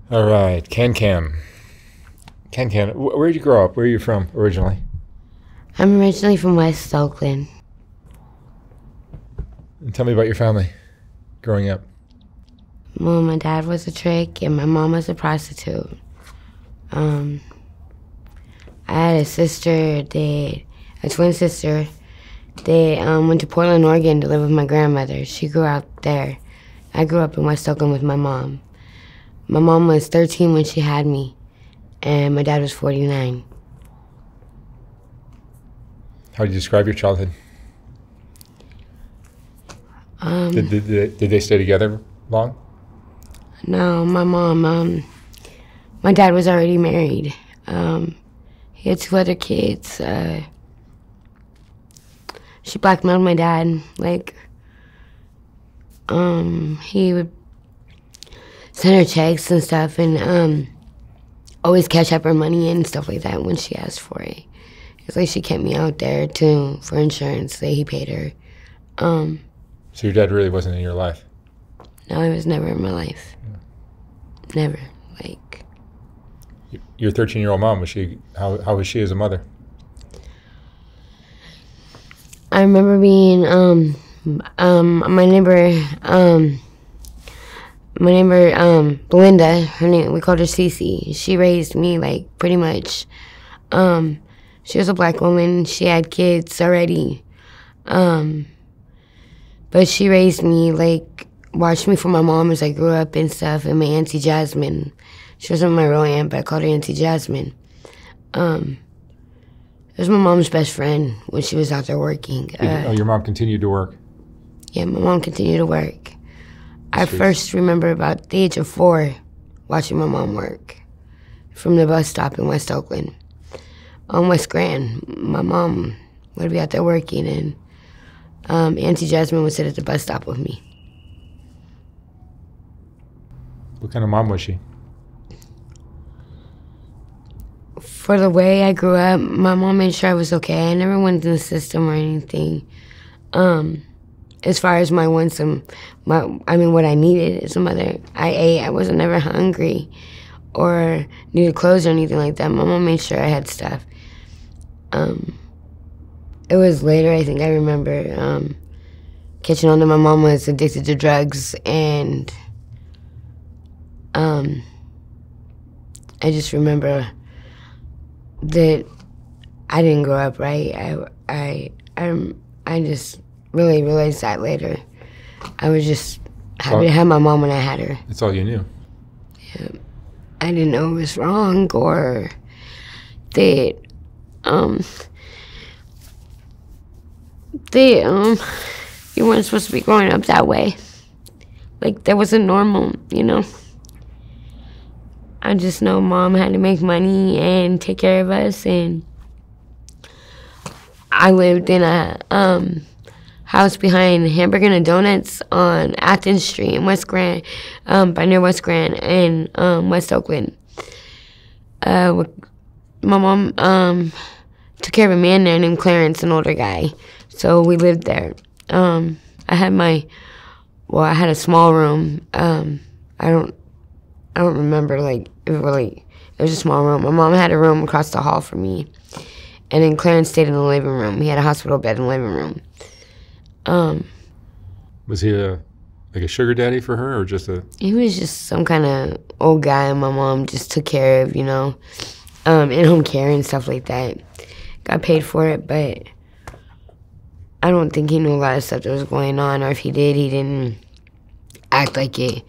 All right, Can. Where did you grow up? Where are you from originally? I'm originally from West Oakland. And tell me about your family growing up. Well, my dad was a trick and my mom was a prostitute. I had a twin sister that went to Portland, Oregon to live with my grandmother. She grew up there. I grew up in West Oakland with my mom. My mom was 13 when she had me, and my dad was 49. How do you describe your childhood? Did they stay together long? No, my dad was already married. He had 2 other kids. She blackmailed my dad. He would send her checks and stuff and always cash up her money and stuff like that when she asked for it. It's like she kept me out there too for insurance that he paid her. So your dad really wasn't in your life? No, he was never in my life. Yeah. Never. Your 13-year-old mom, how was she as a mother? I remember being my neighbor Belinda, her name, we called her Cece. She raised me pretty much. She was a black woman. She had kids already. But she raised me, watched me for my mom as I grew up and stuff, and my Auntie Jasmine. She wasn't my real aunt, but I called her Auntie Jasmine. It was my mom's best friend when she was out there working. Your mom continued to work? Yeah, my mom continued to work. I first remember about the age of 4 watching my mom work from the bus stop in West Oakland. On West Grand, my mom would be out there working, and Auntie Jasmine would sit at the bus stop with me. What kind of mom was she? For the way I grew up, my mom made sure I was okay. I never went in the system or anything. As far as what I needed as a mother, I ate. I wasn't never hungry or needed clothes or anything like that. My mom made sure I had stuff. It was later, I think I remember catching on that my mom was addicted to drugs, and I just remember that I didn't grow up right. I just really realized that later. I was just happy to have my mom when I had her. That's all you knew. Yeah. I didn't know it was wrong or that you weren't supposed to be growing up that way. That wasn't normal, I just know mom had to make money and take care of us, and I lived in a house behind Hamburger and Donuts on Athens Street in West Grand, near West Grand in West Oakland. My mom took care of a man there named Clarence, an older guy, so we lived there. I had a small room. I don't remember it was a small room. My mom had a room across the hall from me, and then Clarence stayed in the living room. He had a hospital bed in the living room. Was he a sugar daddy for her, or just a? He was just some kind of old guy, and my mom just took care of, in-home care and stuff like that. Got paid for it, but I don't think he knew a lot of stuff that was going on, or if he did, he didn't act like it.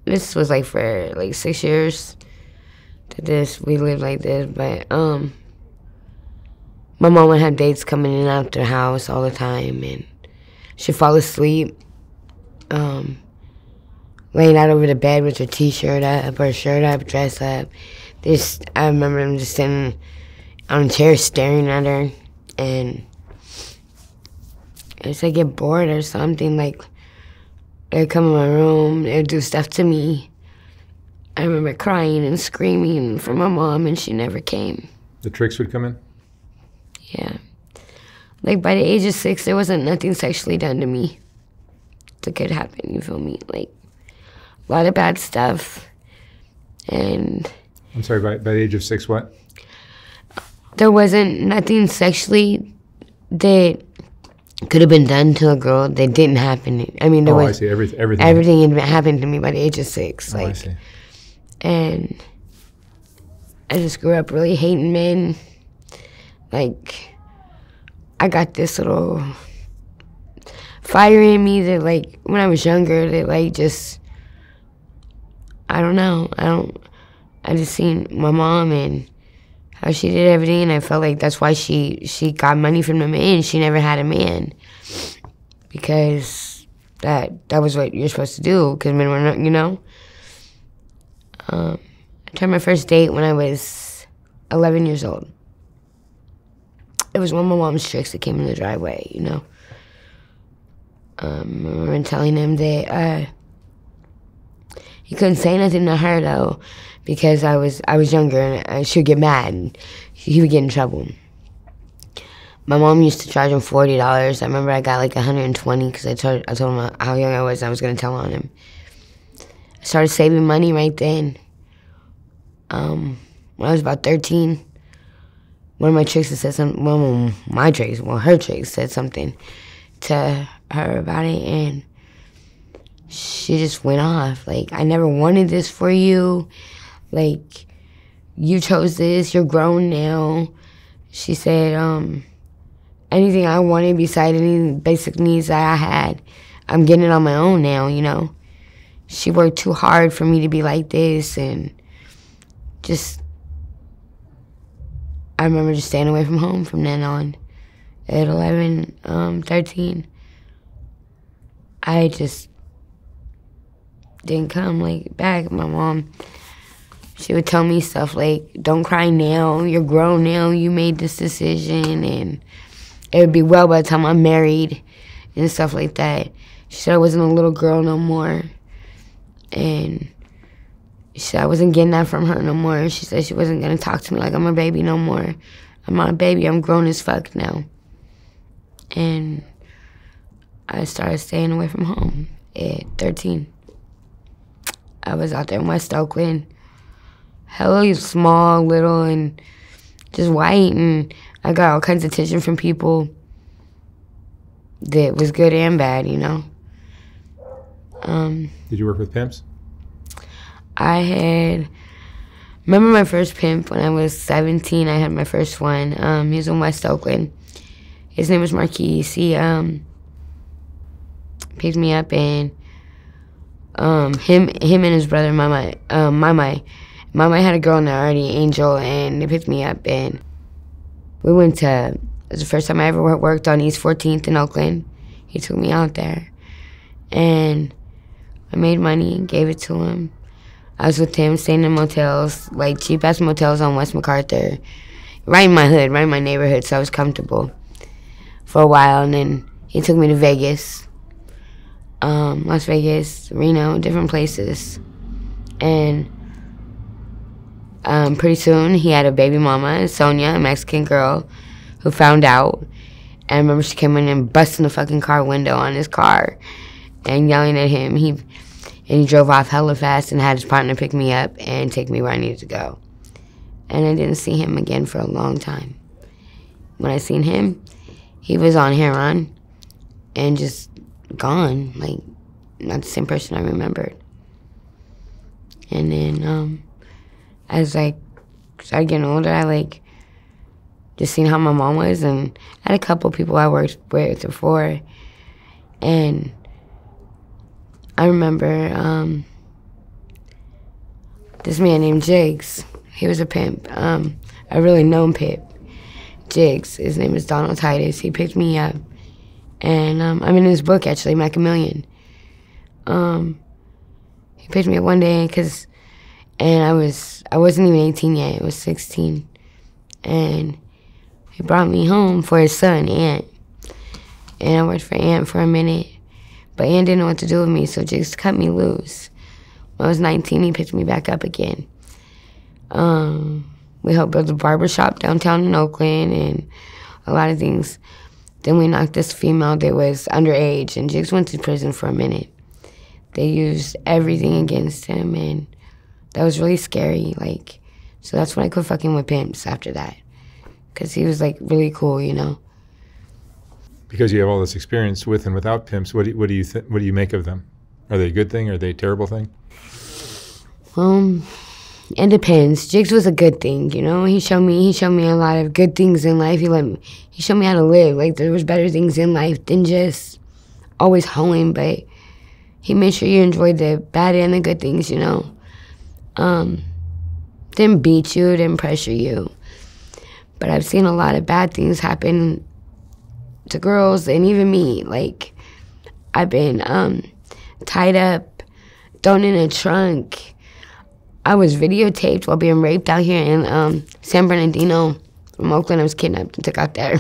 This was for 6 years we lived like this, but my mom would have dates coming in and out the house all the time, and she'd fall asleep laying out over the bed with her t-shirt up, her shirt up, dress up. I remember them just sitting on a chair staring at her, and I get bored or something, they'd come in my room, they'd do stuff to me. I remember crying and screaming for my mom, and she never came. The tricks would come in? Yeah. By the age of 6, there wasn't nothing sexually done to me that could happen, you feel me? a lot of bad stuff. And I'm sorry, by the age of 6, what? there wasn't nothing sexually that could have been done to a girl that didn't happen. I mean, there was I see. Everything. everything had happened to me by the age of 6. I see. And I just grew up really hating men. Like, I got this little fire in me that, like, when I was younger, that, like, just, I don't know. I just seen my mom and how she did everything, and I felt like that's why she got money from the man. She never had a man, because that was what you're supposed to do, because men were not, you know. I turned my first date when I was 11 years old. It was one of my mom's tricks that came in the driveway, you know. I remember telling him that he couldn't say nothing to her, though, because I was younger and she would get mad and he would get in trouble. My mom used to charge him $40. I remember I got like $120 because I told him how young I was and I was going to tell on him. I started saving money right then. When I was about 13, one of my tricks said something, her tricks said something to her about it, and she just went off. Like, I never wanted this for you. Like, you chose this, you're grown now. She said, anything I wanted beside any basic needs that I had, I'm getting it on my own now, you know. She worked too hard for me to be like this, and just, I remember just staying away from home from then on. At 11, 13, I just didn't come, like, back. My mom, she would tell me stuff like, don't cry now, you're grown now, you made this decision, and it would be well by the time I'm married, and stuff like that. She said I wasn't a little girl no more, and she said I wasn't getting that from her no more. She said she wasn't going to talk to me like I'm her baby no more. I'm not a baby, I'm grown as fuck now. And I started staying away from home at 13. I was out there in West Oakland, hella small, little, and just white, and I got all kinds of attention from people that was good and bad, you know. Did you work with pimps? Remember my first pimp when I was 17, I had my first one. He was in West Oakland. His name was Marquise. He picked me up, and him and his brother, Mama had a girl in there already, Angel, and they picked me up, and we went to, it was the first time I ever worked on East 14th in Oakland. He took me out there, and I made money and gave it to him. I was with him, staying in motels, like cheap-ass motels on West MacArthur, right in my hood, right in my neighborhood, so I was comfortable for a while. And then he took me to Vegas, Las Vegas, Reno, different places. And pretty soon he had a baby mama, Sonia, a Mexican girl, who found out. And I remember she came in and busting the fucking car window on his car and yelling at him. He drove off hella fast and had his partner pick me up and take me where I needed to go. And I didn't see him again for a long time. When I seen him, he was on heroin and just gone, like not the same person I remembered. And then as I started getting older, I just seen how my mom was, and I had a couple people I worked with before, and I remember this man named Jigs. He was a pimp, a really known pimp. Jigs, his name is Donald Titus. He picked me up, and I'm in his book, actually, Macamillion. He picked me up one day, and I wasn't even 18 yet, I was 16. And he brought me home for his son, Ant. And I worked for Ant for a minute. But Ant didn't know what to do with me, so Jigs cut me loose. When I was 19, he picked me back up again. We helped build a barbershop downtown in Oakland and a lot of things. Then we knocked this female that was underage, and Jigs went to prison for a minute. they used everything against him, and that was really scary. Like, so that's when I quit fucking with pimps after that, because he was like really cool, you know. Because you have all this experience with and without pimps, what do you make of them? Are they a good thing? Are they a terrible thing? It depends. Jigs was a good thing, you know. He showed me a lot of good things in life. He showed me how to live. Like, there was better things in life than just always hoeing, but he made sure you enjoyed the bad and the good things, you know. Didn't beat you, didn't pressure you. But I've seen a lot of bad things happen to girls and even me. Like, I've been tied up, thrown in a trunk. I was videotaped while being raped out here in San Bernardino from Oakland. I was kidnapped and took out there.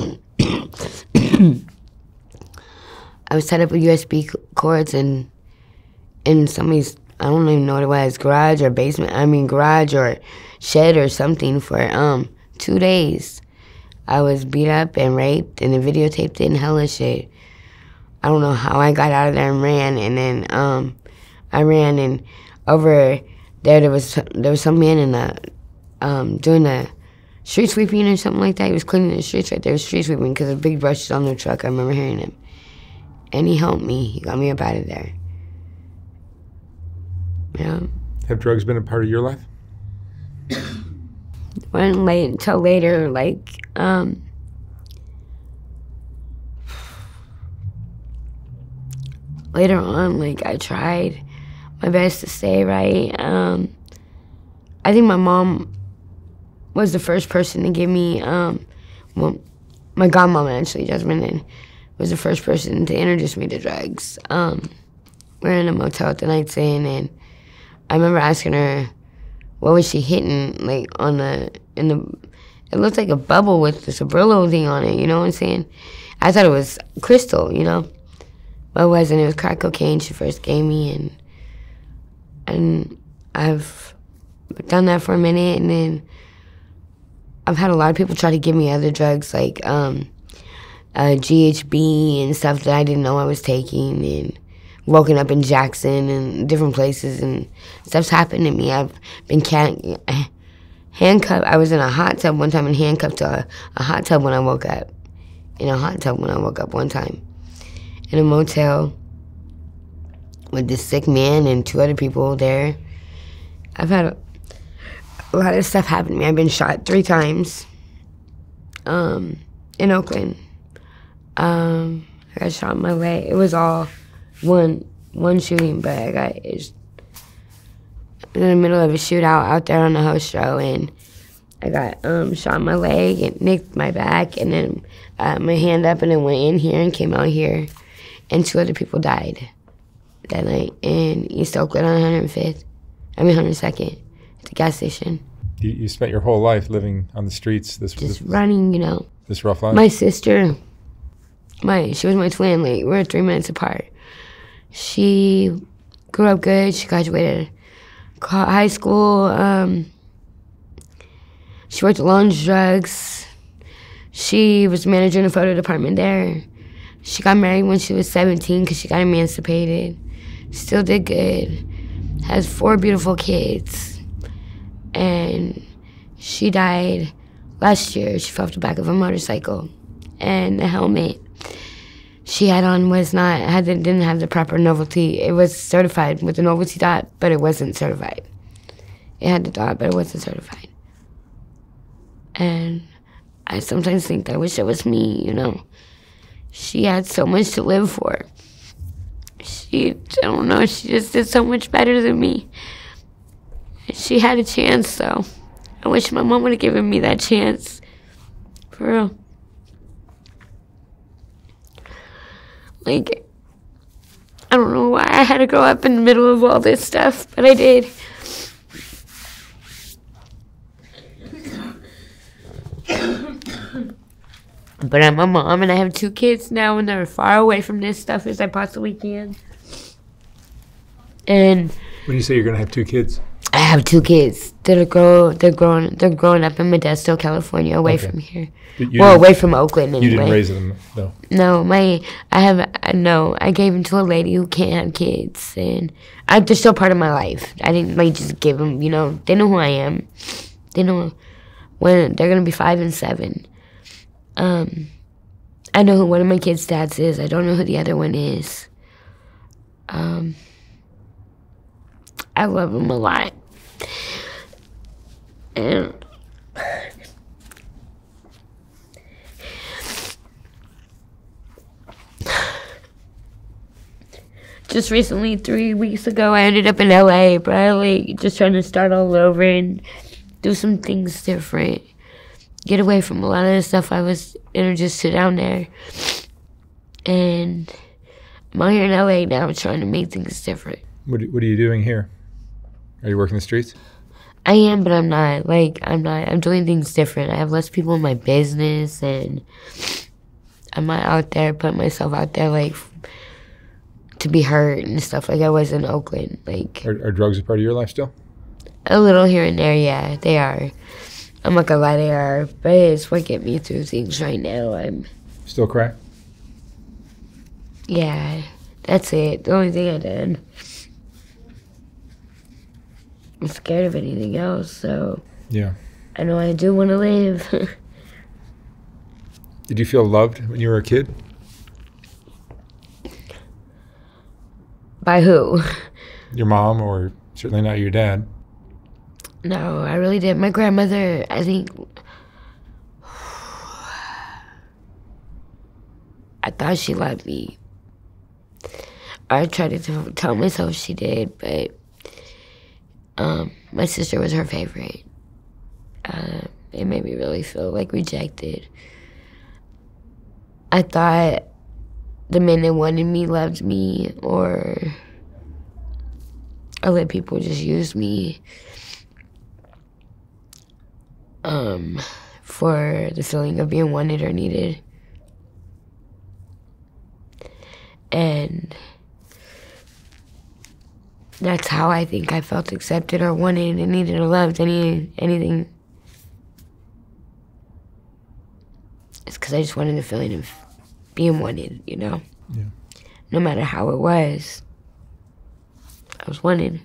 I was tied up with USB cords in somebody's, I don't even know what it was, garage or basement. Garage or shed or something for 2 days. I was beat up and raped and then videotaped it and hella shit. I don't know how I got out of there and ran, and then I ran, and over there was some man in the doing the street sweeping or something like that. He was cleaning the streets right there, street sweeping, because a big brush was on the truck. I remember hearing him, and he helped me. He got me up out of there. Yeah. Have drugs been a part of your life? Wasn't late until later, like later on, like, I tried my best to stay right. I think my mom was the first person to give me, well, my godmama actually, Jasmine, was the first person to introduce me to drugs. We were in a motel at the nights in, and I remember asking her, what was she hitting, like, it looked like a bubble with the Sabrillo thing on it, you know what I'm saying? I thought it was crystal, you know? But it wasn't. It was crack cocaine she first gave me, and I've done that for a minute, and then I've had a lot of people try to give me other drugs, like GHB and stuff that I didn't know I was taking, and woken up in Jackson and different places, and stuff's happened to me. I've been handcuffed. I was in a hot tub one time and handcuffed to a hot tub when I woke up. In a hot tub when I woke up one time. In a motel with this sick man and 2 other people there. I've had a lot of stuff happen to me. I've been shot 3 times in Oakland. I got shot in my leg. It was all one shooting, but I got in the middle of a shootout out there on the host row, and I got shot in my leg and nicked my back, and then my hand up, and then went in here and came out here, and 2 other people died that night in East Oakland on 102nd at the gas station. You spent your whole life living on the streets. Just running, you know. This rough life. My sister, she was my twin. Like, we were 3 minutes apart. She grew up good. She graduated high school. She worked at Laundry Drugs. She was manager in the photo department there. She got married when she was 17 because she got emancipated. Still did good. Has 4 beautiful kids. And she died last year. She fell off the back of a motorcycle. And the helmet she had on didn't have the proper novelty. It was certified with the novelty dot, but it wasn't certified. It had the dot, but it wasn't certified. And I sometimes think I wish it was me, you know. She had so much to live for. I don't know, she just did so much better than me. She had a chance, though. I wish my mom would have given me that chance. For real. Like, I don't know why I had to grow up in the middle of all this stuff, but I did. But I'm a mom, and I have 2 kids now, and they're far away from this stuff as I possibly can. And when you say you're going to have 2 kids? I I have 2 kids that are they're growing up in Modesto, California, away Okay. from here. You Well, didn't- away from Oakland anyway. You didn't raise them, though. No, I gave them to a lady who can't have kids, and they're still part of my life. I didn't like just give them, you know. They know who I am. They know when they're gonna be 5 and 7. I know who one of my kids' dads is. I don't know who the other one is. I love them a lot, and just recently, 3 weeks ago, I ended up in LA, but I like just trying to start all over and do some things different. Get away from a lot of the stuff I was introduced to down there. And I'm out here in LA now trying to make things different. What are you doing here? Are you working the streets? I am, but I'm not. I'm doing things different. I have less people in my business, and I'm not out there putting myself out there, like, to be hurt and stuff like I was in Oakland. Like, Are drugs a part of your life still? a little here and there, yeah, they are. I'm not gonna lie, they are, but it's what get me through things right now. Still crack? Yeah, that's it. The only thing I did. I'm scared of anything else, so Yeah. I know I do want to live. Did you feel loved when you were a kid? By who? Your mom, or certainly not your dad? No, I really did. My grandmother, I think, I thought she loved me. I tried to tell myself she did, but my sister was her favorite. It made me really feel like rejected. I thought the men that wanted me loved me, or I let people just use me for the feeling of being wanted or needed. And that's how I think I felt accepted or wanted and needed or loved, anything. It's because I just wanted the feeling of being wanted, you know? Yeah. No matter how it was, I was wanted.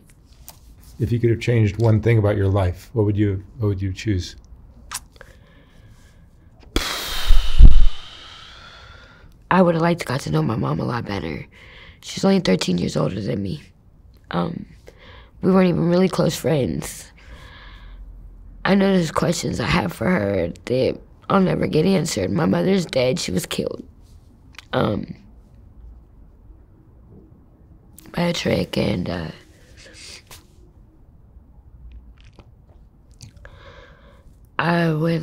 If you could have changed one thing about your life, what would you choose? I would have liked to got to know my mom a lot better. She's only 13 years older than me. We weren't even really close friends. I know there's questions I have for her that I'll never get answered. My mother's dead. She was killed by a trick, and I would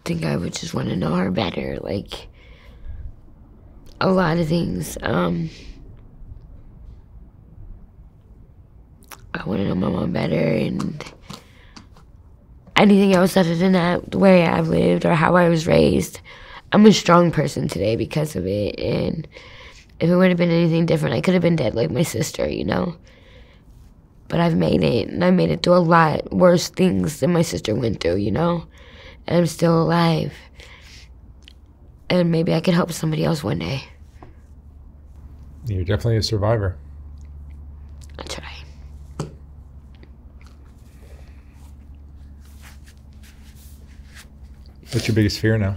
think I would just want to know her better, like a lot of things. I want to know my mom better, and anything else other than that, the way I've lived or how I was raised. I'm a strong person today because of it, and if it would have been anything different, I could have been dead like my sister, you know? But I've made it, and I made it through a lot worse things than my sister went through, you know? And I'm still alive. And maybe I could help somebody else one day. You're definitely a survivor. I'll try. What's your biggest fear now?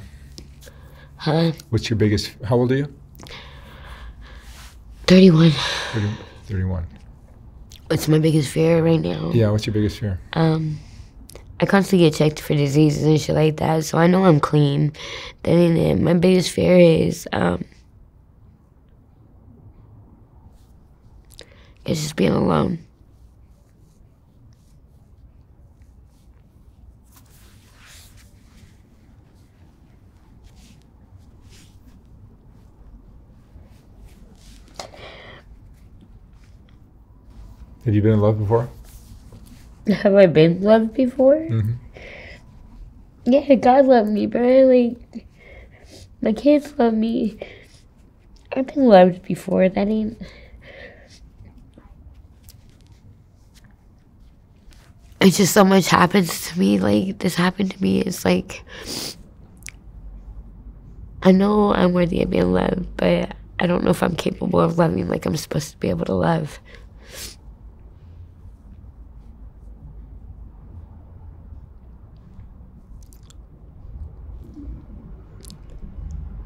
Huh? What's your biggest... How old are you? 31. 31. What's my biggest fear right now? Yeah, what's your biggest fear? I constantly get checked for diseases and shit like that, so I know I'm clean. That ain't it. My biggest fear is it's just being alone. Have you been in love before? Have I been loved before? Mm-hmm. Yeah, God loved me, bro. Like, my kids love me. I've been loved before. That ain't... it's just so much happens to me. Like, this happened to me. It's like, I know I'm worthy of being loved, but I don't know if I'm capable of loving like I'm supposed to be able to love.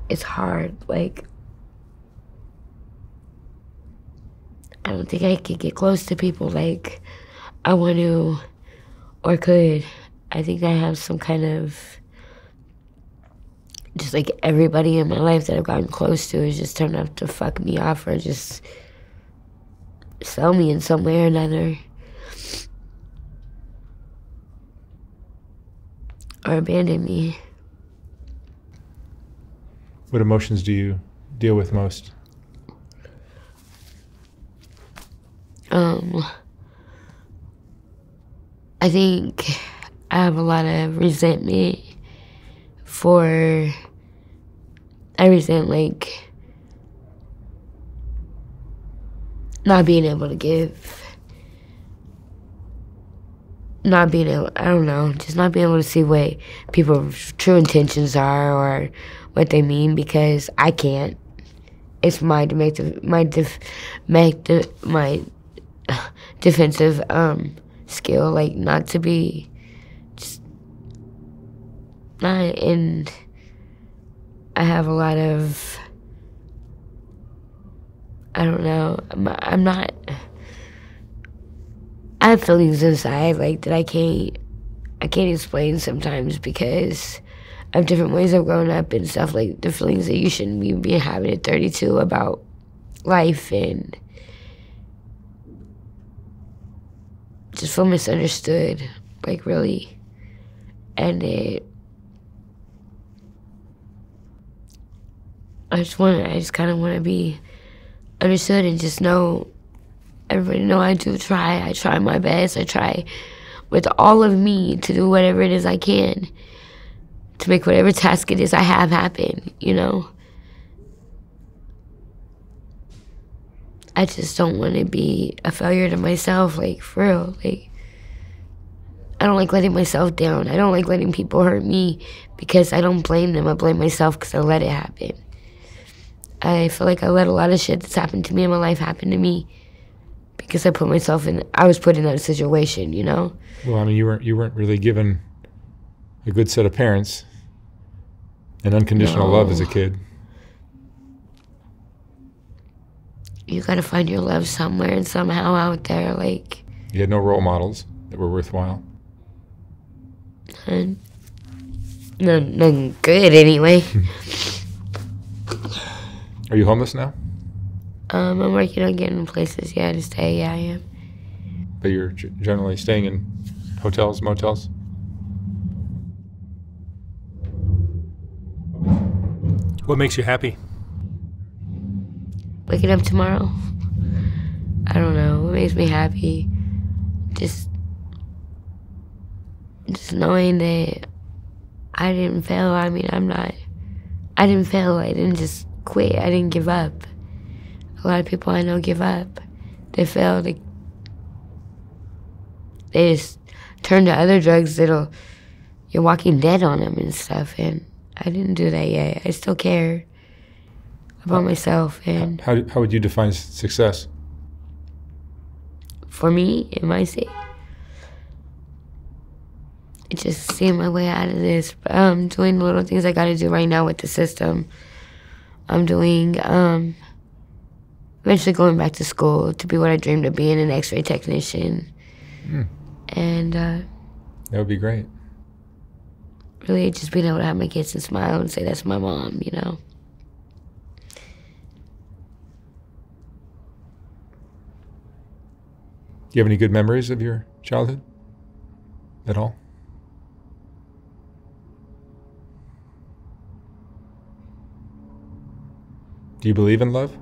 It's hard. Like, I don't think I could get close to people like I want to or could. I think I have some kind of, just like everybody in my life that I've gotten close to has just turned out to fuck me off or just sell me in some way or another. Or abandon me. What emotions do you deal with most? I think I have a lot of resentment for, I resent like not being able to give, not being able, I don't know, just not being able to see what people's true intentions are or what they mean, because I can't. It's my defensive skill, like not to be just not. And I have a lot of, I don't know, I'm not, I have feelings inside like that I can't explain sometimes, because of different ways I've grown up and stuff, like the feelings that you shouldn't be having at 32 about life, and just feel misunderstood, like really. And I just kind of want to be understood and just know, everybody know I try my best. I try with all of me to do whatever it is I can to make whatever task it is I have happen, you know? I just don't want to be a failure to myself, like, for real. Like, I don't like letting myself down. I don't like letting people hurt me, because I don't blame them. I blame myself because I let it happen. I feel like I let a lot of shit that's happened to me in my life happen to me because I was put in that situation, you know? Well, I mean, you weren't really given a good set of parents and unconditional love as a kid. You gotta find your love somewhere and somehow out there, like. You had no role models that were worthwhile. None good, anyway. Are you homeless now? I'm working on getting places, to stay. Yeah, I am. But you're generally staying in hotels, motels? What makes you happy? Waking up tomorrow, I don't know. What makes me happy? Just knowing that I didn't fail. I mean, I didn't fail. I didn't just quit. I didn't give up. A lot of people I know give up. They fail. They just turn to other drugs you're walking dead on them and stuff. And I didn't do that yet. I still care about myself. And how would you define success? For me, in my state, just seeing my way out of this. Doing the little things I got to do right now with the system. I'm doing, eventually going back to school to be what I dreamed of being, an X-ray technician. And that would be great. Really just being able to have my kids and smile and say, that's my mom, you know. Do you have any good memories of your childhood at all? Do you believe in love?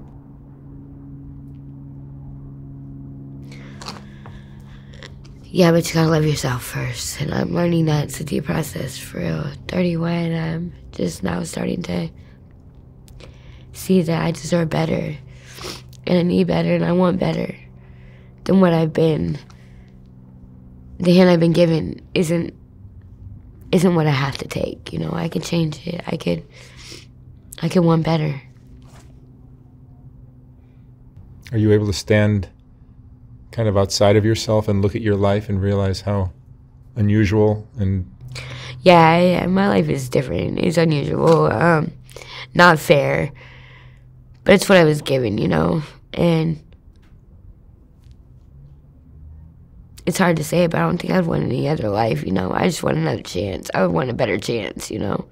Yeah, but you gotta love yourself first. And I'm learning that it's a deep process, for real. 31, I'm just now starting to see that I deserve better. And I need better, and I want better than what I've been the hand I've been given isn't what I have to take. You know, I could change it. I could want better. Are you able to stand kind of outside of yourself and look at your life and realize how unusual and... Yeah, my life is different. It's unusual, not fair, but it's what I was given, you know, and it's hard to say, but I don't think I'd want any other life, you know. I just want another chance. I would want a better chance, you know.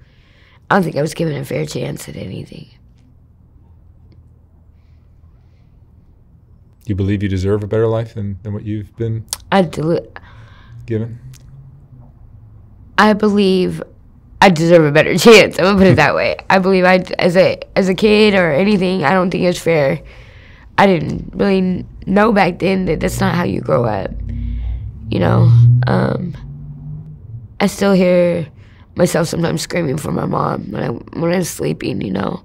I don't think I was given a fair chance at anything. Do you believe you deserve a better life than what you've been given? I believe I deserve a better chance. I'm gonna put it that way. I believe as a kid or anything, I don't think it's fair. I didn't really know back then that that's not how you grow up. You know, I still hear myself sometimes screaming for my mom when I'm sleeping, you know,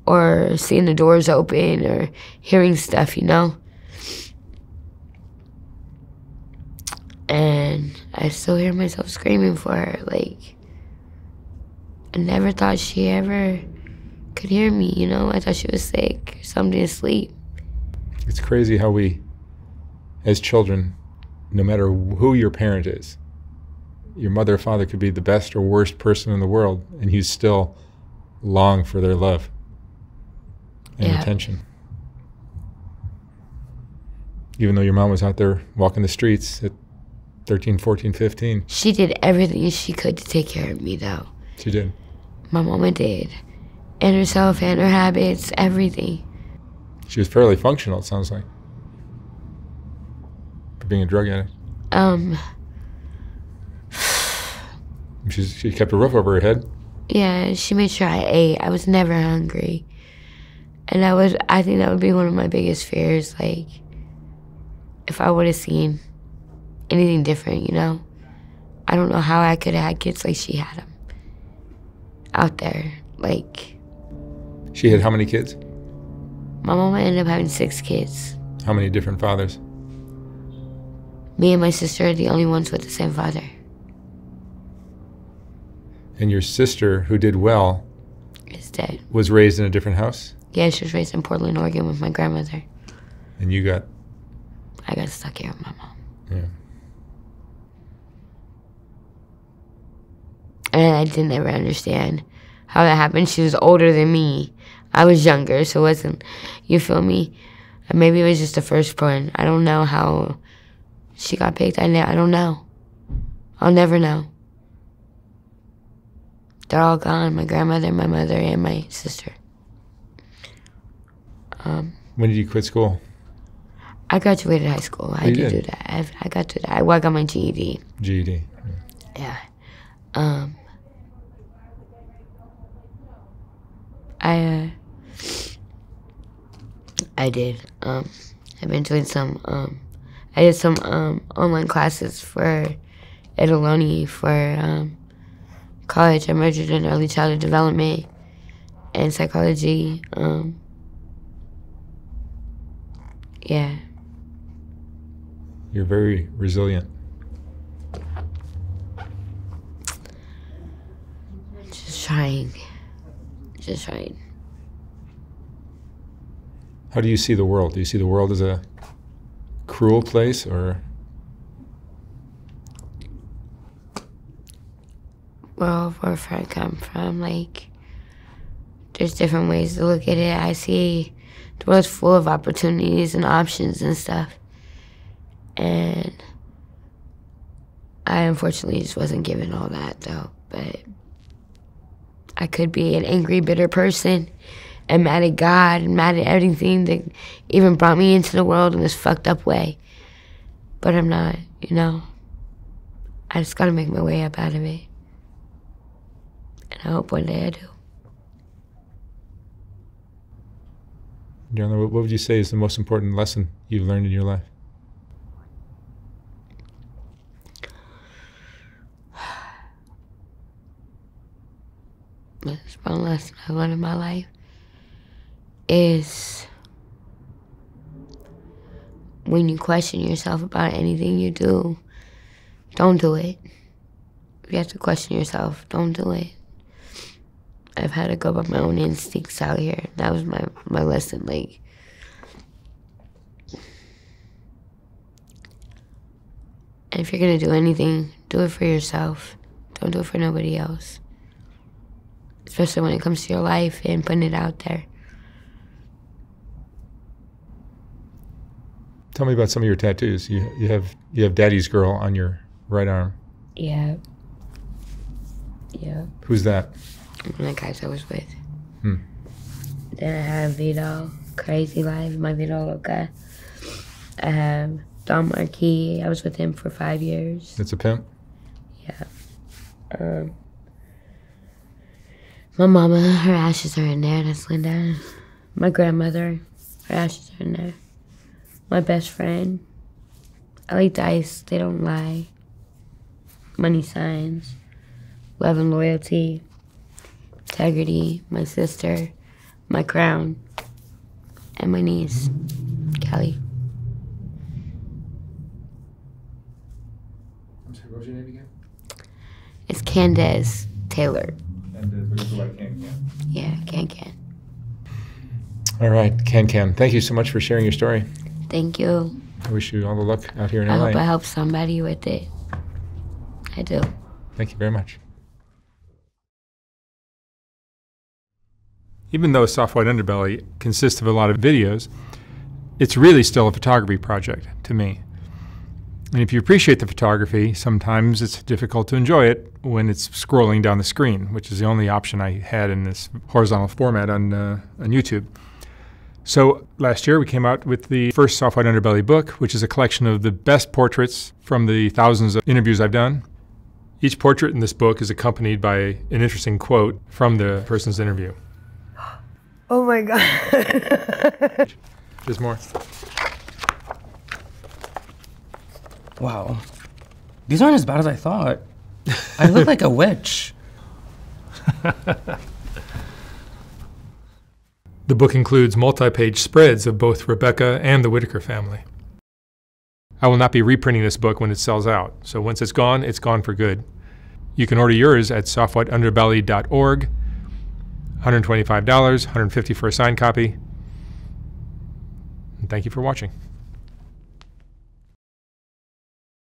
or seeing the doors open or hearing stuff, you know. And I still hear myself screaming for her. Like, I never thought she ever could hear me, you know. I thought she was sick or something asleep. It's crazy how we, as children, no matter who your parent is, your mother or father could be the best or worst person in the world, and you still long for their love and attention. Even though your mom was out there walking the streets at 13, 14, 15. She did everything she could to take care of me, though. She did. My mama did. And herself and her habits, everything. She was fairly functional, it sounds like, for being a drug addict. She kept a roof over her head. Yeah, she made sure I ate. I was never hungry. And I think that would be one of my biggest fears, like, if I would have seen anything different, you know? I don't know how I could have had kids like she had them out there, like... She had how many kids? My mama ended up having 6 kids. How many different fathers? Me and my sister are the only ones with the same father. And your sister, who did well... is dead. Was raised in a different house? Yeah, she was raised in Portland, Oregon with my grandmother. And you got... I got stuck here with my mom. Yeah. And I didn't ever understand how that happened. She was older than me. I was younger, so it wasn't, you feel me? Maybe it was just the firstborn. I don't know how she got picked. I don't know. I'll never know. They're all gone, my grandmother, my mother, and my sister. When did you quit school? I graduated high school. I did do that. I got to that. I got my GED. GED. Yeah. I did. I've been doing some. I did some online classes for Edaloni for college. I majored in early childhood development and psychology. Yeah. You're very resilient. Just trying. Just trying. How do you see the world? Do you see the world as a cruel place, or? Well, where I come from, like, there's different ways to look at it. I see the world's full of opportunities and options and stuff. And I unfortunately just wasn't given all that, though. But I could be an angry, bitter person and mad at God and mad at everything that even brought me into the world in this fucked up way. But I'm not, you know. I just gotta make my way up out of it. And I hope one day I do. John, what would you say is the most important lesson you've learned in your life? The most important lesson I learned in my life is when you question yourself about anything you do, don't do it. If you have to question yourself, don't do it. I've had to go by my own instincts out here. That was my lesson. Like, and if you're gonna do anything, do it for yourself. Don't do it for nobody else. Especially when it comes to your life and putting it out there. Tell me about some of your tattoos. You have Daddy's Girl on your right arm. Yeah. Yeah. Who's that? One of the guys I was with. Hmm. Then I have Vito, Crazy Life, my Vito Loca. I have Don Marquis. I was with him for 5 years. That's a pimp? Yeah. My mama, her ashes are in there. That's Linda. My grandmother, her ashes are in there. My best friend. I like dice. They don't lie. Money signs. Love and loyalty. Integrity. My sister. My crown. And my niece, Kelly. I'm sorry, what was your name again? It's Candace Taylor. And what is the white can? Yeah, Can. All right, Can. Thank you so much for sharing your story. Thank you. I wish you all the luck out here in I LA. hope I help somebody with it. I do. Thank you very much. Even though Soft White Underbelly consists of a lot of videos, it's really still a photography project to me. And if you appreciate the photography, sometimes it's difficult to enjoy it when it's scrolling down the screen, which is the only option I had in this horizontal format on YouTube. So last year we came out with the first Soft White Underbelly book, which is a collection of the best portraits from the thousands of interviews I've done. Each portrait in this book is accompanied by an interesting quote from the person's interview. Oh my God. There's more. Wow. These aren't as bad as I thought. I look like a witch. The book includes multi-page spreads of both Rebecca and the Whitaker family. I will not be reprinting this book when it sells out, so once it's gone for good. You can order yours at softwhiteunderbelly.org. $125, $150 for a signed copy. And thank you for watching.